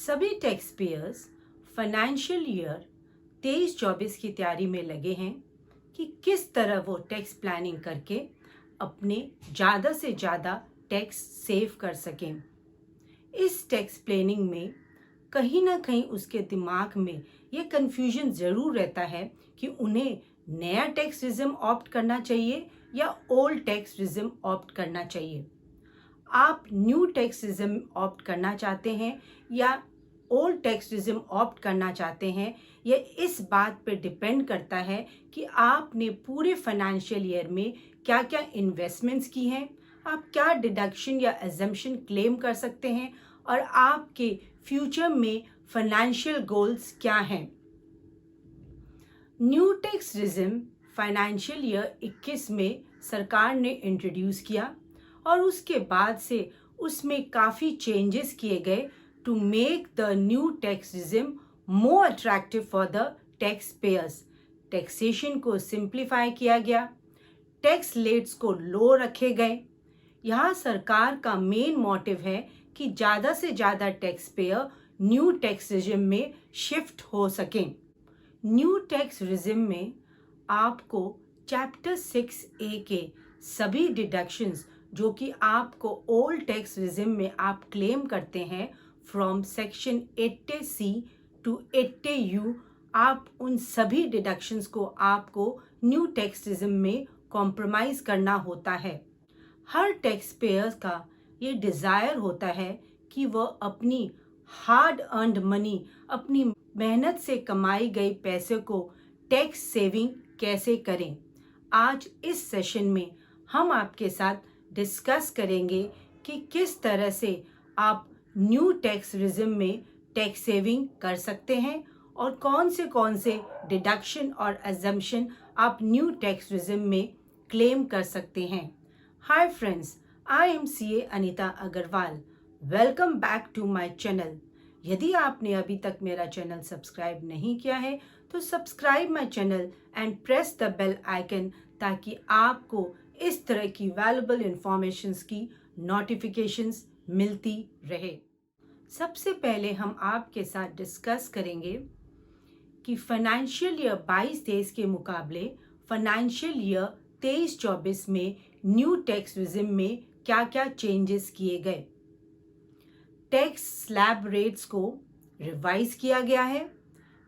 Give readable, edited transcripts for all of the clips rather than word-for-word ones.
सभी tax payers financial year 23-24 की तैयारी में लगे हैं कि किस तरह वो टैक्स प्लानिंग करके अपने ज़्यादा से ज़्यादा टैक्स सेव कर सकें। इस टैक्स प्लानिंग में कहीं ना कहीं उसके दिमाग में ये कन्फ्यूजन ज़रूर रहता है कि उन्हें नया टैक्स रिजिम ऑप्ट करना चाहिए या ओल्ड टैक्स रिजिम ऑप्ट करना चाहिए। आप न्यू टैक्स रिजिम ऑप्ट करना चाहते हैं या ओल्ड टैक्स रिजिम ऑप्ट करना चाहते हैं, ये इस बात पर डिपेंड करता है कि आपने पूरे फाइनेंशियल ईयर में क्या क्या इन्वेस्टमेंट्स की हैं, आप क्या डिडक्शन या एजम्पशन क्लेम कर सकते हैं और आपके फ्यूचर में फाइनेंशियल गोल्स क्या हैं। New tax regime financial year 21 में सरकार ने इंट्रोड्यूस किया और उसके बाद से उसमें काफ़ी चेंजेस किए गए to make the new tax regime more attractive for the tax payers. Taxation को सिंप्लीफाई किया गया, टैक्स रेट्स को लो रखे गए। यहाँ सरकार का मेन मोटिव है कि ज़्यादा से ज़्यादा tax payer new tax regime में शिफ्ट हो सकें। न्यू टैक्स रिजिम में आपको चैप्टर 6A के सभी डिडक्शंस जो कि आपको ओल्ड टैक्स रिजिम में आप क्लेम करते हैं from section 80C to 80U, आप उन सभी डिडक्शंस को आपको न्यू टैक्स रिजिम में कॉम्प्रोमाइज़ करना होता है। हर टैक्स पेयर का ये डिज़ायर होता है कि वह अपनी हार्ड अर्नड मनी, अपनी मेहनत से कमाई गई पैसे को टैक्स सेविंग कैसे करें। आज इस सेशन में हम आपके साथ डिस्कस करेंगे कि किस तरह से आप न्यू टैक्स रिजिम में टैक्स सेविंग कर सकते हैं और कौन से डिडक्शन और एजम्पशन आप न्यू टैक्स रिजिम में क्लेम कर सकते हैं। Hi friends, I am CA Anita Agarwal. Welcome back to my channel. यदि आपने अभी तक मेरा चैनल सब्सक्राइब नहीं किया है तो subscribe my channel and press the bell icon ताकि आपको इस तरह की वैल्यूएबल इंफॉर्मेशंस की नोटिफिकेशंस मिलती रहे। सबसे पहले हम आपके साथ डिस्कस करेंगे कि फाइनेंशियल ईयर 22-23 के मुकाबले फाइनेंशियल ईयर 23-24 में न्यू टैक्स रिजिम में क्या क्या चेंजेस किए गए। टैक्स स्लैब रेट्स को रिवाइज किया गया है।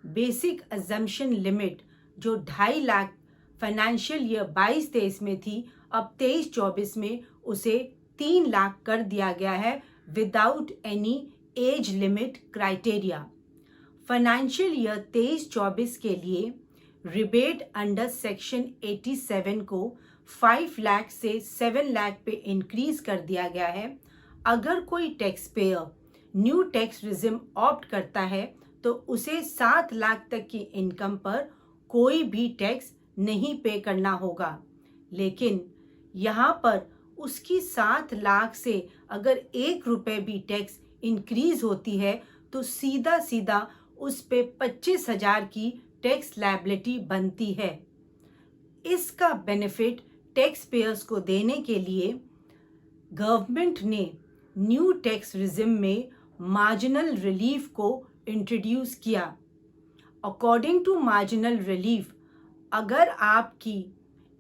बेसिक अजम्पशन लिमिट जो 2.5 लाख फाइनेंशियल ईयर 22-23 में थी, अब 23-24 में उसे 3 लाख कर दिया गया है without any age limit criteria. Financial year 23-24 के लिए रिबेट अंडर सेक्शन 87 को 5 लाख से 7 लाख पे इंक्रीज कर दिया गया है। अगर कोई tax payer new tax regime opt करता है तो उसे 7 लाख तक की इनकम पर कोई भी टैक्स नहीं पे करना होगा, लेकिन यहाँ पर उसकी 7 लाख से अगर 1 रुपये भी टैक्स इंक्रीज होती है तो सीधा सीधा उस पे 25,000 की टैक्स लायबिलिटी बनती है। इसका बेनिफिट टैक्स पेयर्स को देने के लिए गवर्नमेंट ने न्यू टैक्स रिजिम में मार्जिनल रिलीफ को इंट्रोड्यूस किया। अकॉर्डिंग टू मार्जिनल रिलीफ, अगर आपकी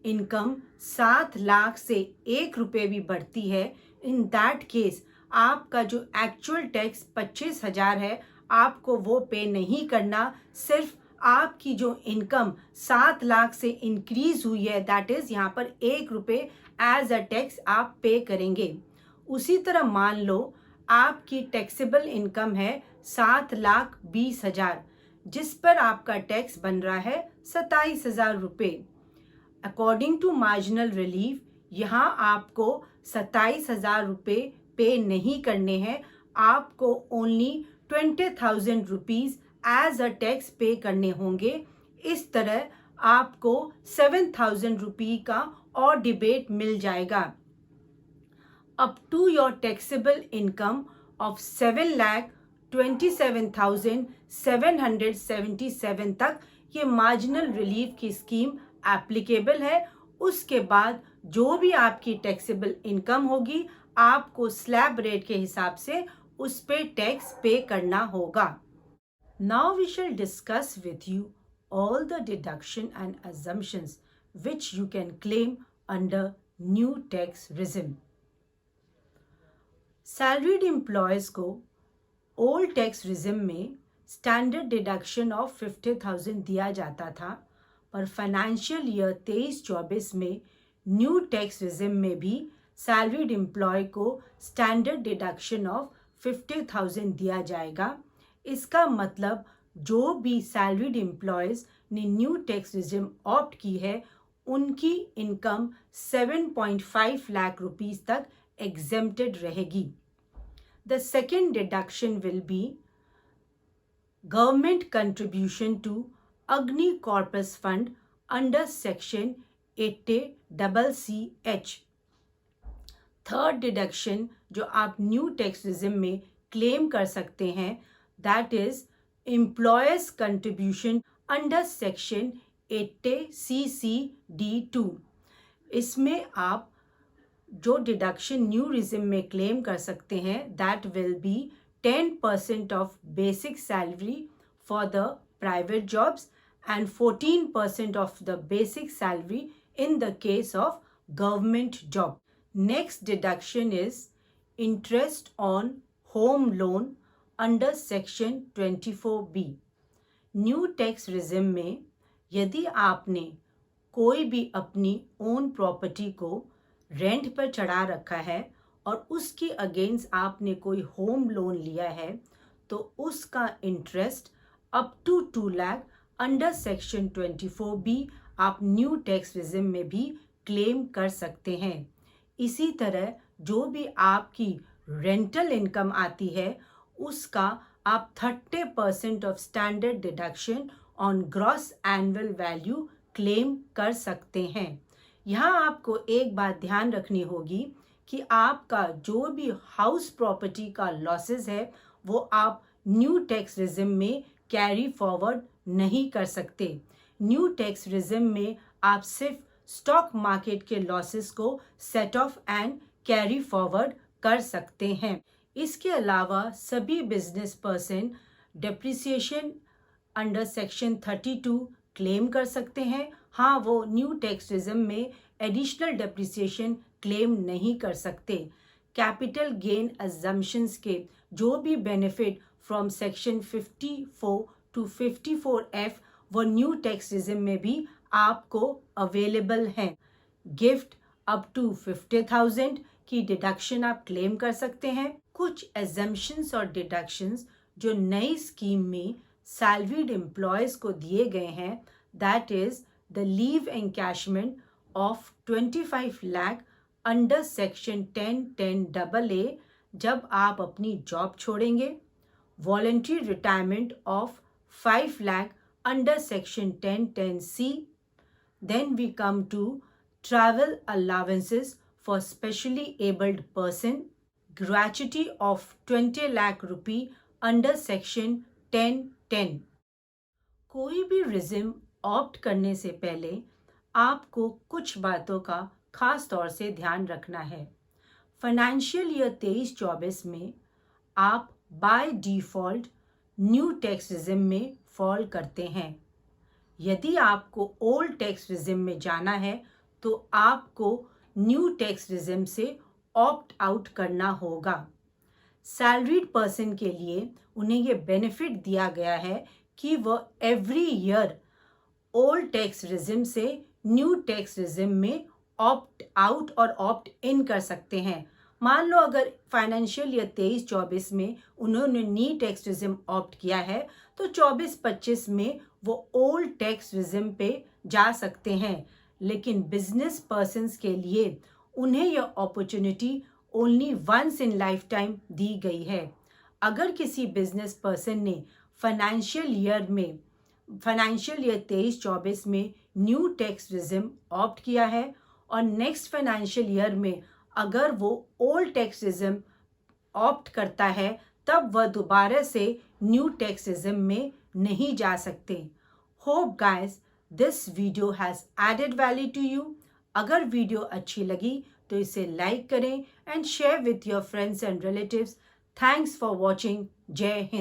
इनकम 7 लाख से 1 रुपये भी बढ़ती है, इन दैट केस आपका जो एक्चुअल टैक्स 25,000 है आपको वो पे नहीं करना। सिर्फ आपकी जो इनकम 7 लाख से इंक्रीज हुई है, दैट इज यहाँ पर 1 रुपये एज अ टैक्स आप पे करेंगे। उसी तरह मान लो आपकी टैक्सेबल इनकम है 7,20,000 जिस पर आपका टैक्स बन रहा है 27,000 रुपये। अकॉर्डिंग टू मार्जिनल रिलीफ यहाँ आपको 27,000 रुपये पे नहीं करने हैं, आपको only 20,000 rupees as a tax pay करने होंगे। इस तरह आपको 7,000 रुपये का और डिबेट मिल जाएगा। Up to your taxable income of 7,27,777 तक ये मार्जिनल रिलीफ की स्कीम एप्लीकेबल है। उसके बाद जो भी आपकी टैक्सेबल इनकम होगी आपको स्लैब रेट के हिसाब से उस पे टैक्स पे करना होगा। Now we shall discuss with you all the deduction and assumptions which you can claim under new tax regime. Salaried employees को ओल्ड टैक्स रिजिम में स्टैंडर्ड डिडक्शन ऑफ 50,000 दिया जाता था, पर फाइनेंशियल ईयर 23-24 में new tax regime में भी salaried employee को स्टैंडर्ड डिडक्शन ऑफ 50,000 दिया जाएगा। इसका मतलब जो भी सैलरीड एम्प्लॉयज़ ने न्यू टैक्स रिजिम ऑप्ट की है, उनकी इनकम 7.5 लाख रुपीस तक एग्जेम्प्टेड रहेगी। The second deduction will be government contribution to Agni corpus fund under section 80CC(H). Third deduction जो आप न्यू टैक्स रिजिम में क्लेम कर सकते हैं, that is employers contribution under section 80CC(D)(2). इसमें आप जो डिडक्शन न्यू रिजिम में क्लेम कर सकते हैं, that will be 10% of basic salary for the private jobs and 14% of the basic salary in the case of government job. Next deduction is interest on home loan under section 24B. New tax regime में यदि आपने कोई भी अपनी own property को rent पर चढ़ा रखा है और उसके अगेंस्ट आपने कोई होम लोन लिया है, तो उसका interest up to 2 lakh under section 24B आप न्यू टैक्स रिजिम में भी क्लेम कर सकते हैं। इसी तरह जो भी आपकी रेंटल इनकम आती है, उसका आप 30% of standard deduction on gross annual value claim कर सकते हैं। यहाँ आपको एक बात ध्यान रखनी होगी कि आपका जो भी हाउस प्रॉपर्टी का लॉसेस है, वो आप न्यू टैक्स रिजिम में कैरी फॉरवर्ड नहीं कर सकते। न्यू टैक्स रिजिम में आप सिर्फ स्टॉक मार्केट के लॉसेस को set of and carry forward कर सकते हैं। इसके अलावा सभी business person depreciation under section 32 claim कर सकते हैं। हाँ, वो न्यू टैक्स रिजिम में एडिशनल डेप्रिसिएशन क्लेम नहीं कर सकते। कैपिटल गेन अजम्पशंस के जो भी benefit from section 54 to 54F वो न्यू टैक्स रिजिम में भी आपको अवेलेबल हैं। गिफ्ट अप टू 50,000 की डिडक्शन आप क्लेम कर सकते हैं। कुछ एग्जम्पशंस और डिडक्शंस जो नई स्कीम में सैलरीड एम्प्लॉयज को दिए गए हैं, that is the leave encashment of 25 lakh under section 1010AA जब आप अपनी जॉब छोड़ेंगे, voluntary retirement of 5 lakh under section 1010C. Then we come to travel allowances for specially abled person, gratuity of 20 lakh rupee under section 1010. कोई भी regime opt करने से पहले आपको कुछ बातों का खास तौर से ध्यान रखना है। फाइनेंशियल ईयर 23-24 में आप by default new tax regime में फॉल करते हैं। यदि आपको ओल्ड टैक्स रिजिम में जाना है, तो आपको न्यू टैक्स रिजिम से ऑप्ट आउट करना होगा। सैलरीड पर्सन के लिए उन्हें ये बेनिफिट दिया गया है कि वह every year old tax regime से न्यू टैक्स रिजिम में ऑप्ट आउट और ऑप्ट इन कर सकते हैं। मान लो अगर फाइनेंशियल ईयर 23-24 में उन्होंने न्यू टैक्स रिजिम ऑप्ट किया है, तो 24-25 में वो ओल्ड टैक्स रिजिम पे जा सकते हैं। लेकिन बिजनेस पर्सन्स के लिए उन्हें यह opportunity only once in life time दी गई है। अगर किसी बिजनेस पर्सन ने फाइनेंशियल ईयर 23-24 में न्यू टैक्स रिजिम ऑप्ट किया है और नेक्स्ट फाइनेंशियल ईयर में अगर वो ओल्ड टैक्स रिजिम ऑप्ट करता है, तब वह दोबारा से न्यू टैक्स रिजिम में नहीं जा सकते। Hope guys this video has added value to you. अगर वीडियो अच्छी लगी तो इसे लाइक करें and share with your friends and relatives. Thanks for watching. Jai Hind.